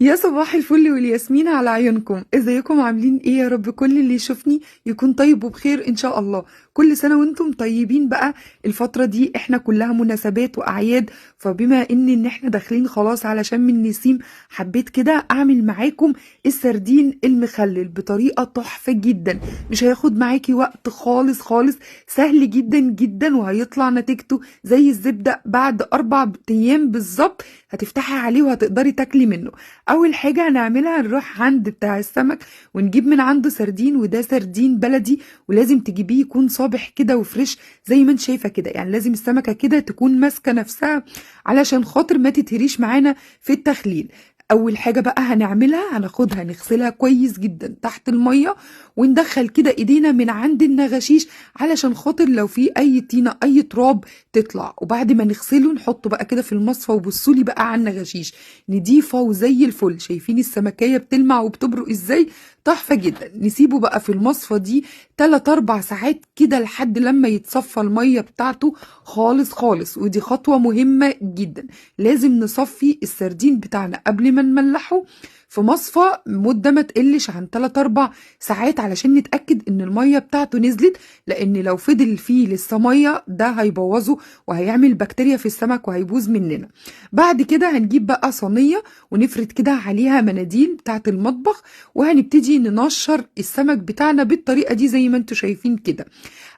يا صباح الفل والياسمين على عيونكم، ازيكم عاملين ايه؟ يا رب كل اللي يشوفني يكون طيب وبخير ان شاء الله. كل سنة وانتم طيبين بقى. الفترة دي احنا كلها مناسبات واعياد، فبما ان احنا داخلين خلاص على شم النسيم، حبيت كده اعمل معاكم السردين المخلل بطريقة تحفة جدا. مش هياخد معاكي وقت خالص خالص، سهل جدا جدا، وهيطلع نتيجته زي الزبدة. بعد 4 ايام بالظبط هتفتحي عليه وهتقدري تاكلي منه. اول حاجه هنعملها نروح عند بتاع السمك ونجيب من عنده سردين، وده سردين بلدي، ولازم تجيبيه يكون صابح كده وفريش زي ما انت شايفه كده. يعني لازم السمكه كده تكون ماسكه نفسها علشان خاطر ما تتهريش معانا في التخليل. اول حاجه بقى هنعملها هناخدها نغسلها كويس جدا تحت الميه، وندخل كده ايدينا من عند النغاشيش علشان خاطر لو في اي طينه اي تراب تطلع. وبعد ما نغسله نحطه بقى كده في المصفى، وبصولي بقى على النغاشيش نضيفه وزي الفل. شايفين السمكية بتلمع وبتبرق ازاي؟ تحفة جدا. نسيبه بقى في المصفى دي 3 4 ساعات كده لحد لما يتصفى المية بتاعته خالص خالص. ودي خطوة مهمة جدا، لازم نصفي السردين بتاعنا قبل ما نملحه في مصفى مدة ما تقلش عن 3 4 ساعات علشان نتأكد ان المية بتاعته نزلت، لان لو فضل فيه لسه مية ده هيبوظه وهيعمل بكتيريا في السمك وهيبوظ مننا. بعد كده هنجيب بقى صينية ونفرد كده عليها مناديل بتاعت المطبخ، وهنبتدي ننشر السمك بتاعنا بالطريقة دي زي ما انتوا شايفين كده،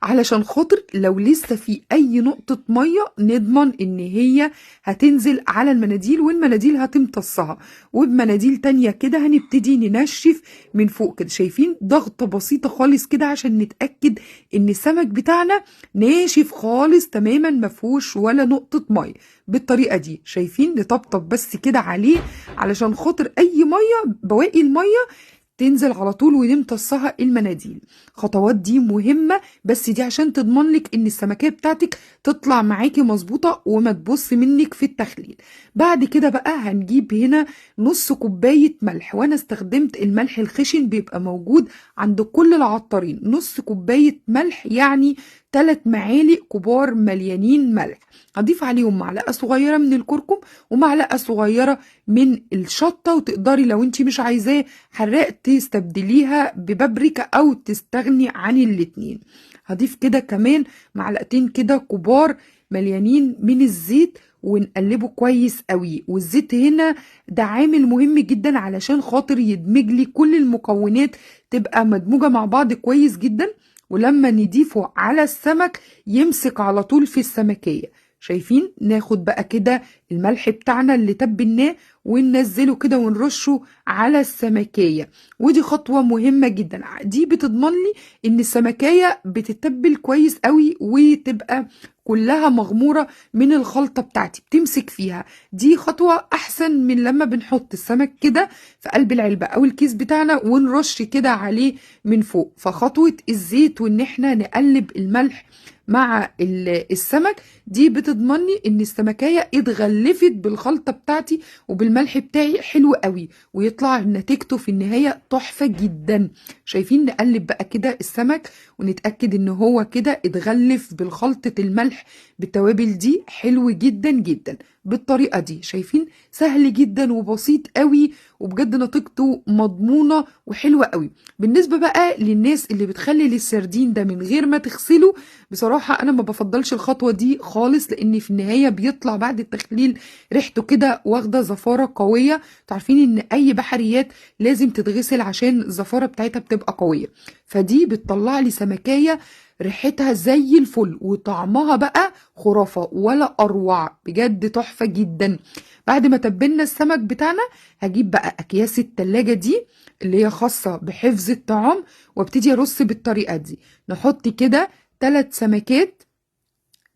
علشان خاطر لو لسه في اي نقطة مية نضمن ان هي هتنزل على المناديل والمناديل هتمتصها. وبمناديل تانية كده هنبتدي ننشف من فوق كده. شايفين ضغطة بسيطة خالص كده عشان نتأكد ان السمك بتاعنا ناشف خالص تماما مفهوش ولا نقطة مية. بالطريقة دي شايفين نطبطب بس كده عليه علشان خاطر اي مية بواقي المية تنزل على طول ونمتصها المناديل. خطوات دي مهمة، بس دي عشان تضمن لك ان السمكية بتاعتك تطلع معاكي مظبوطة وما تبص منك في التخليل. بعد كده بقى هنجيب هنا نص كوباية ملح، وانا استخدمت الملح الخشن بيبقى موجود عند كل العطارين. نص كوباية ملح يعني 3 معالق كبار مليانين ملح. هضيف عليهم معلقة صغيرة من الكركم ومعلقة صغيرة من الشطة، وتقدري لو انتي مش عايزاه حراق تستبدليها ببابريكا او تستغني عن الاتنين. هضيف كده كمان معلقتين كده كبار مليانين من الزيت، ونقلبه كويس قوي. والزيت هنا ده عامل مهم جدا علشان خاطر يدمج لي كل المكونات تبقى مدموجة مع بعض كويس جدا، ولما نضيفه على السمك يمسك على طول في السمكية. شايفين؟ ناخد بقى كده الملح بتاعنا اللي تبلناه وننزله كده ونرشه على السمكية. ودي خطوة مهمة جدا، دي بتضمن لي ان السمكية بتتبل كويس قوي وتبقى كلها مغمورة من الخلطة بتاعتي بتمسك فيها. دي خطوة احسن من لما بنحط السمك كده في قلب العلبة او الكيس بتاعنا ونرش كده عليه من فوق. فخطوة الزيت وان احنا نقلب الملح مع السمك دي بتضمني ان السمكية اتغلفت بالخلطة بتاعتي وبالملح بتاعي حلو قوي، ويطلع نتيجته في النهاية تحفة جدا. شايفين؟ نقلب بقى كده السمك ونتأكد ان هو كده اتغلف بالخلطة الملح بالتوابل دي حلو جدا جدا. بالطريقة دي شايفين؟ سهل جدا وبسيط قوي، وبجد نتيجته مضمونة وحلوة قوي. بالنسبة بقى للناس اللي بتخلي السردين ده من غير ما تغسله، بصراحة انا ما بفضلش الخطوة دي خالص، لان في النهاية بيطلع بعد التخليل ريحته كده واخدة زفارة قوية. تعرفين ان اي بحريات لازم تتغسل عشان الزفارة بتاعتها بتبقى قوية. فدي بتطلع لي سمكية ريحتها زي الفل وطعمها بقى خرافة ولا اروع، بجد تحفة جدا. بعد ما تبلنا السمك بتاعنا هجيب بقى اكياس التلاجة دي اللي هي خاصة بحفظ الطعام، وابتدي ارص بالطريقة دي. نحط كده 3 سمكات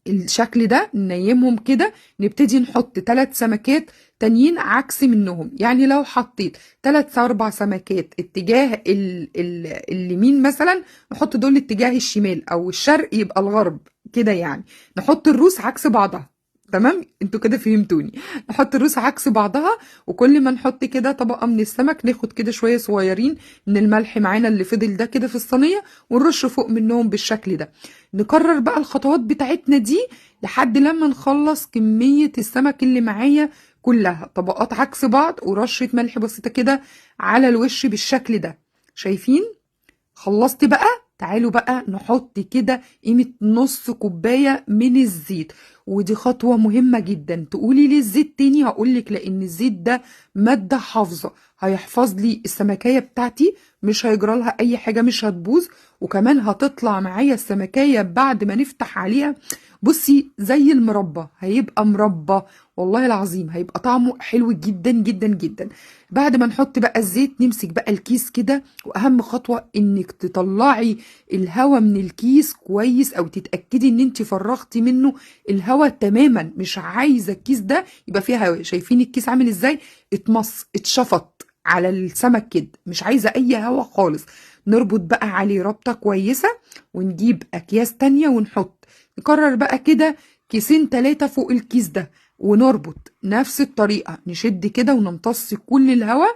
الشكل ده ننيمهم كده، نبتدي نحط 3 سمكات تانيين عكس منهم. يعني لو حطيت 3 4 سمكات اتجاه اليمين مثلا، نحط دول اتجاه الشمال، او الشرق يبقى الغرب كده. يعني نحط الروس عكس بعضها. تمام؟ انتوا كده فهمتوني. نحط الروس عكس بعضها، وكل ما نحط كده طبقة من السمك ناخد كده شوية صغيرين من الملح معانا اللي فضل ده كده في الصينية ونرش فوق منهم بالشكل ده. نكرر بقى الخطوات بتاعتنا دي لحد لما نخلص كمية السمك اللي معايا كلها طبقات عكس بعض، ورشة ملح بسيطة كده على الوش بالشكل ده. شايفين؟ خلصت بقى. تعالوا بقى نحط كده قيمة نص كوباية من الزيت، ودي خطوة مهمة جدا. تقولي لي الزيت تاني؟ هقولك لأن الزيت ده مادة حافظة، هيحفظ لي السمكية بتاعتي، مش هيجرى لها أي حاجة، مش هتبوظ، وكمان هتطلع معايا السمكية بعد ما نفتح عليها بصي زي المربى، هيبقى مربى والله العظيم، هيبقى طعمه حلو جدا جدا جدا. بعد ما نحط بقى الزيت نمسك بقى الكيس كده، واهم خطوة انك تطلعي الهواء من الكيس كويس، او تتأكدي ان انت فرغتي منه الهواء تماما. مش عايزة الكيس ده يبقى فيه هواء. شايفين الكيس عامل ازاي؟ اتمص اتشفط على السمك كده، مش عايزة اي هواء خالص. نربط بقى عليه ربطة كويسة، ونجيب اكياس تانية ونحط. نكرر بقى كده كيسين 3 فوق الكيس ده، ونربط نفس الطريقة، نشد كده ونمتص كل الهواء،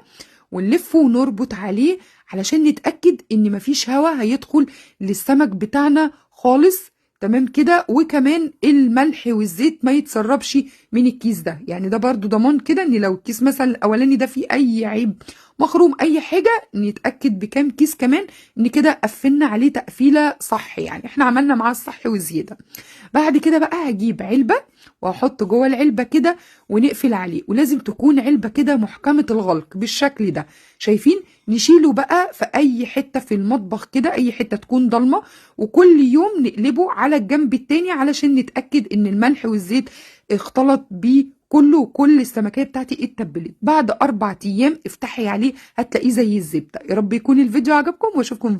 ونلفه ونربط عليه علشان نتأكد ان مفيش هواء هيدخل للسمك بتاعنا خالص. تمام كده. وكمان الملح والزيت ما يتسربش من الكيس ده، يعني ده برضو ضمان كده ان لو الكيس مثلا الاولاني ده فيه اي عيب مخروم اي حاجة، نتأكد بكام كيس كمان ان كده قفلنا عليه تقفيلة صح، يعني احنا عملنا معاه الصح وزيادة. بعد كده بقى هجيب علبة وهحط جوه العلبة كده ونقفل عليه، ولازم تكون علبة كده محكمة الغلق بالشكل ده. شايفين؟ نشيله بقى في اي حتة في المطبخ كده، اي حتة تكون ضلمة، وكل يوم نقلبه على الجنب التاني علشان نتأكد ان الملح والزيت اختلط بيه كله، وكل السمكية بتاعتي اتبلت. بعد 4 ايام افتحي عليه هتلاقيه زي الزبدة. يا رب يكون الفيديو عجبكم، واشوفكم